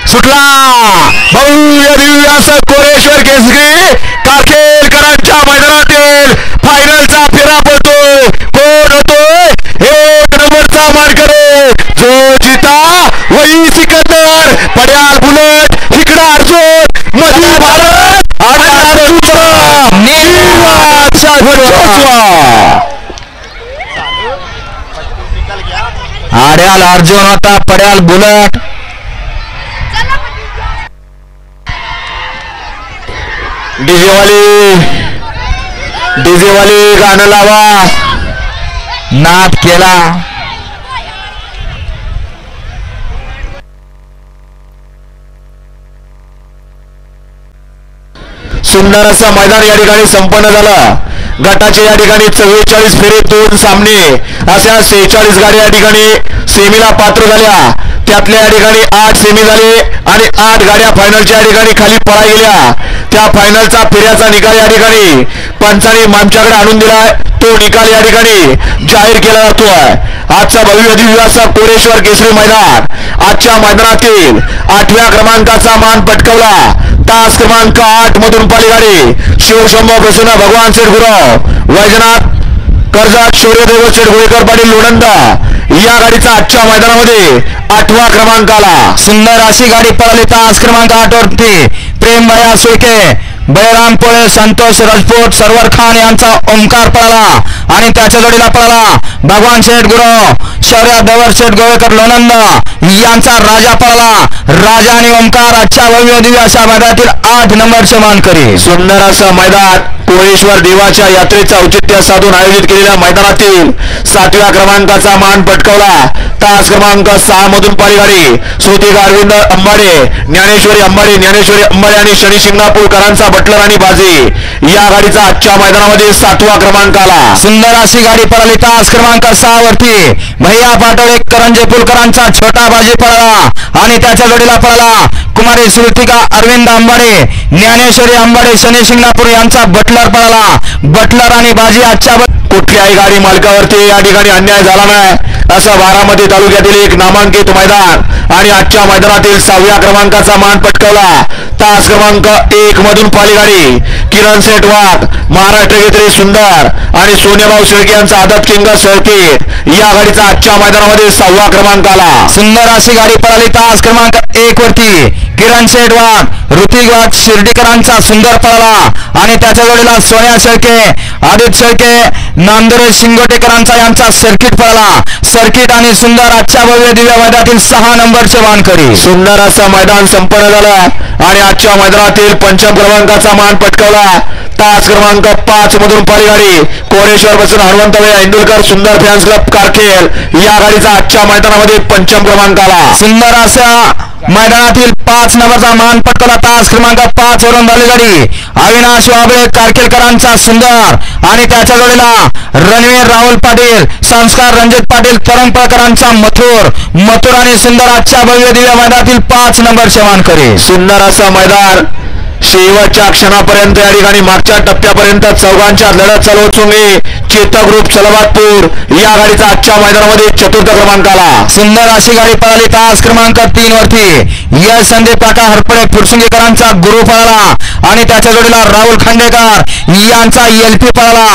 सुटला भव्य दिव्य असं कोरेश्वर केसरी कारखेलकरांच्या मैदानातील फायनलचा फेरा पडतोय. कोण होतोय एक नंबरचा मानकरी जो जिता वही सिकंदर पड्याल बुलेट इकडा अर्जुन मधी भारत आड्याल अर्जुन होता पड्याल बुलेट. डीजे वाली गाणं लावा नाद केला. सुंदर असं मैदान या ठिकाणी संपन्न झालं. गटाचे या ठिकाणी 44 फेरीत 2 सामने अशा 46 गाड्या या ठिकाणी सेमीला पात्र झाल्या. त्यातल्या या ठिकाणी 8 सेमी झाले आणि 8 गाड्या फायनलच्या या ठिकाणी खाली पळा गेल्या. त्या फायनलचा फेऱ्याचा निकाल या ठिकाणी पंचांनी आमच्याकडे आणून दिलाय. तो निकाल या ठिकाणी जाहीर केला जातोय. आजचा भव्य दिव्य असा कोरेश्वर केसरी मैदान आजच्या मैदानातील 8व्या क्रमांकाचा मान पटकावला. तास क्रमांक 8 मधून पालीगाडी शिवशंभो प्रसन्न भगवान शेठ गुरव वैजनाथ कर्जत शौर्यदेव शेठ गोळीकर पाटील लोणंदा या गाडीचा आजच्या मैदानामध्ये 8वा क्रमांक आला. सुंदर अशी गाडी पळाली. तास क्रमांक 8 वरती प्रेम भैया सुळके बळराम पोळे संतोष राजपूत सरवर खान यांचा ओंकार पळाला आणि त्याच्या जोडीला पळाला भगवान शेठ गुरव शौर्य देवर शेठ गोळेकर लोणंदा यांचा राजा पळाला. राजा आणि ओंकार आजच्या भव्य दिव्य अशा मैदानातील 8 नंबरचे मानकरी. सुंदर असं मैदान कोळेश्वर देवाच्या यात्रेचं औचित्य साधून आयोजित केलेल्या मैदानातील 7व्या क्रमांकाचा मान पटकावला. तास क्रमांक 6 मधून पालीगाडी श्रुती अरविंद अंबाडे ज्ञानेश्वरी अंबाडे आणि शनी शिंगणापूरकरांचा बटलर आणि बाजी या गाडीचा आजच्या मैदानामध्ये 7वा क्रमांक आला. सुंदर अशी गाडी पळाली. तास क्रमांक 6 वरती भैया पाटोळे करंजे पुलकरांचा छोटा बाजी पळाला आणि त्याच्या जोडीला पळाला कुमारी श्रुतिका अरविंद अंबाडे ज्ञानेश्वरी अंबाडे शनी शिंगणापूर यांचा बटलर पळाला. बटलर आणि बाजी आजच्या कुठल्याही गाडी मालकावरती या ठिकाणी अन्याय झाला नाही असं बारामती तालुक्यातील एक नामांकित मैदान आणि आजच्या मैदानातील 6व्या क्रमांकाचा मान पटकावला. तास क्रमांक 1 मधून पालीगाडी किरण सेठ वाघ महाराष्ट्र केसरी सुंदर आणि सोनेभाऊ शेळके यांचा आदत किंग सर्किट या गाडीचा आजच्या मैदानामध्ये 6वा क्रमांक आला. सुंदर अशी गाडी पळाली. तास क्रमांक 1 वरती किरण सेठ वाघ ऋतिक वाघ शिर्डीकरांचा सुंदर पळाला आणि त्याच्या जोडीला सोन्या शेळके आदित्य शेळके नांदुरे शिंगोटेकरांचा यांचा सर्किट पळाला. सर्किट आणि सुंदर आजच्या भव्य दिव्य मैदानातील 6 नंबरचे मानकरी. सुंदर असं मैदान संपन्न झालं आणि आजच्या मैदानातील 5 क्रमांकाचा मान पटकावला. तास क्रमांक 5 मधून पालीगाडी कोरेश्वर पासून हनुमंतराव इंदुरकर सुंदर फॅन्स क्लब कारखेल या गाडीचा आजच्या मैदानामध्ये 5 क्रमांक आला. सुंदर अशा मैदानातील 5 नंबरचा मान पटकावला. तास क्रमांक 5 वरून पालीगाडी अविनाश वाबळे कारखेलकरांचा सुंदर आणि त्याच्या जोडीला रणवीर राहुल पाटील संस्कार रणजित पाटील परंपळकरांचा मथुर आणि सुंदर आजच्या भव्य दिव्य मैदानातील 5 नंबरचे मानकरी. सुंदर असं मैदान शेवटच्या क्षणापर्यंत या ठिकाणी मागच्या टप्प्यापर्यंत चौघांच्या लढत चालू असून चेतक ग्रुप सलवातपूर या गाडीचा आजच्या मैदानामध्ये 4था क्रमांक आला. सुंदर अशी गाडी पळाली. तास क्रमांक 3 वरती यश संदीप काका हरपळे फुरसुंगीकरांचा गुरु पळाला आणि त्याच्या जोडीला राहुल खांडेकर यांचा एलपी पळाला.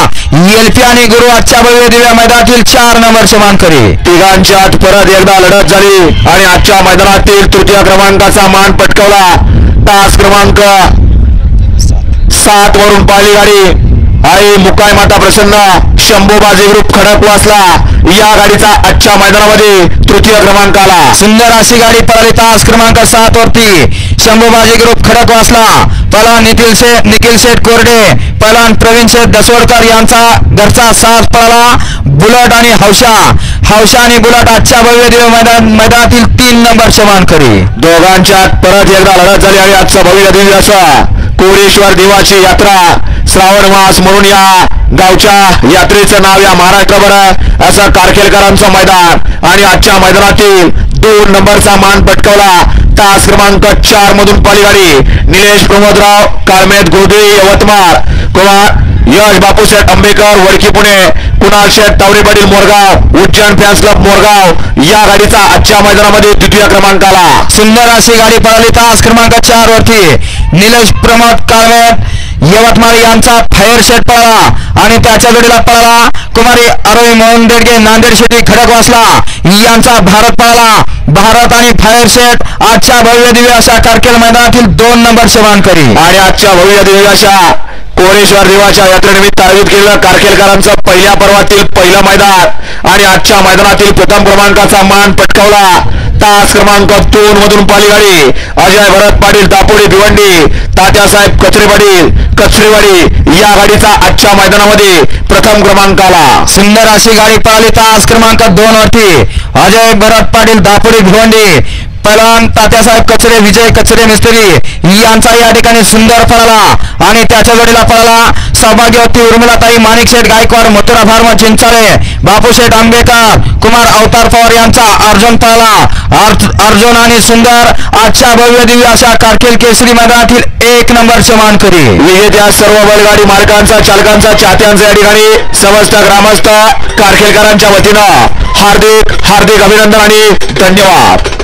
एलपी आणि गुरु आजच्या भव्य दिव्य मैदानातील 4 नंबरचे मानकरी. तिघांच्या आत परत एकदा लढत झाली आणि आजच्या मैदानातील 3य क्रमांकाचा मान पटकावला. तास क्रमांक 7 वरून पालीगाडी आई मुकाय माता प्रसन्न शंभूबाजी ग्रुप खडकवासला या गाडीचा आजच्या मैदानामध्ये 3य क्रमांक आला. सुंदर अशी गाडी पळाली. तास क्रमांक 7 वरती शंभूबाजी ग्रुप खडकवासला पहिला निखिल शेठ कोरडे पहिला प्रवीण शेठ दसवडकर यांचा घरचा साथ पळाला. बुलट आणि हौशा आणि बुलट आजच्या भव्य दिव्य मैदानातील 3 नंबरचे मानकरी. दोघांच्या परत एकदा लढत झाली आणि आजचा भव्य दिव्य असा कोरेश्वर देवाची यात्रा श्रावण मास म्हणून या गावच्या यात्रेचं नाव या महाराष्ट्रभर असं कारखेलकरांचं मैदान आणि आजच्या मैदानातील 2 नंबरचा मान पटकावला. तास क्रमांक 4 मधून पालीगाडी निलेश प्रमोदराव काळमेत गोदे यवतमाळ कुमार यश बापूशेठ आंबेकर वडकी पुणे, कुणाल शेठ तावरे पाटील मोरगाव, उज्जैन फॅन्स क्लब मोरगाव या गाडीचा आजच्या मैदानामध्ये द्वितीय क्रमांकाला. सुंदर अशी गाडी पळाली तास क्रमांक 4 वरती. निलेश प्रमोद काळवे यवतमाळ यांचा फायर शेट पळाला आणि त्याच्या जोडीला पळाला कुमारी आरोही मोहन देडगे नांदेड शेटी खडकवासला यांचा भारत पळाला. भारत आणि फायर शेट आजच्या भव्य दिव्य अशा कारकेल मैदानातील 2 नंबरचे मानकरी. आणि आजच्या भव्य दिव्य अशा कोरेश्वर देवाच्या यात्रेनिमित्त आयोजित केलेलं कारकेलकरांचं पहिल्या पर्वातील पहिलं मैदान आणि आजच्या मैदानातील प्रथम क्रमांकाचा मान पटकावला. तास क्रमांक 2 मधून पाली गाडी अजय भरत पाटील दापोडी भिवंडी, तात्यासाहेब कचरे पाटील कचरेवाडी या गाडीचा आजच्या मैदानामध्ये प्रथम क्रमांकाला. सुंदर अशी गाडी पळाली तास क्रमांक 2 वरती. अजय भरत पाटील दापोडी भिवंडी, पहलवान तात्यासाहेब कचरे विजय कचरे मिस्त्री यांचा या ठिकाणी सुंदर पळाला आणि त्याच्या जोडीला पळाला सौभाग्यवती उर्मिलाताई माणिकशेठ गायकवाड मथुरा फार्म चिंचाळे, बापूशेठ आंबेकर कुमार अवतार पवार यांचा अर्जुन पळाला. अर्जुन आणि सुंदर आजच्या भव्य दिव्य अशा कारकेल केसरी मैदानातील 1 नंबरचे मानकरी. विजेत्या सर्व बैलगाडी मालकांचा चालकांचा चाहत्यांचा या ठिकाणी समस्त ग्रामस्थ कारकेलकरांच्या वतीनं हार्दिक हार्दिक अभिनंदन आणि धन्यवाद.